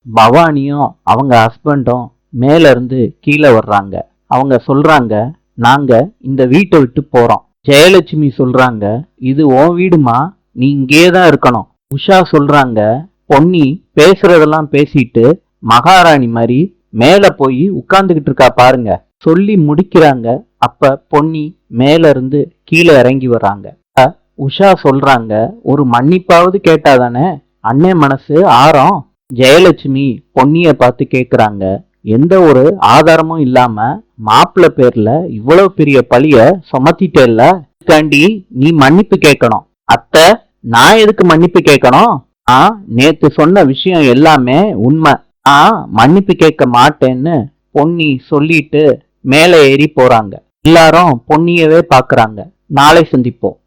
பவானியும் அவங்க ஹஸ்பண்டும் மேல இருந்து கீழே வர்றாங்க. அவங்க சொல்றாங்க, நாங்க இந்த வீட்டை விட்டு போறோம். ஜெயலட்சுமி சொல்றாங்க, இது உன் வீடுமா, நீ இங்கேதான் இருக்கணும். உஷா சொல்றாங்க, பொன்னி பேசுறதெல்லாம் பேசிட்டு மகாராணி மாதிரி மேல போய் உட்கார்ந்துகிட்டு இருக்கா பாருங்க. சொல்லி முடிக்கிறாங்க. அப்ப பொன்னி மேல இருந்து கீழே இறங்கி வர்றாங்க. உஷா சொல்றாங்க, ஒரு மன்னிப்பாவது கேட்டாதானே அண்ணே மனசு ஆறம். ஜெயலட்சுமி பொன்னிய பார்த்து கேக்குறாங்க, எந்த ஒரு ஆதாரமும் இல்லாம மாப்பிள்ள பேர்ல இவ்வளவு பெரிய பழிய சுமத்திட்டேல்ல, இதுக்காண்டி நீ மன்னிப்பு கேட்கணும். அத்தை, நான் எதுக்கு மன்னிப்பு கேட்கணும்? நேத்து சொன்ன விஷயம் எல்லாமே உண்மை. மன்னிப்பு கேட்க மாட்டேன்னு பொன்னி சொல்லிட்டு மேலே ஏறி போறாங்க. எல்லாரும் பொன்னியவே பாக்குறாங்க. நாளை சந்திப்போம்.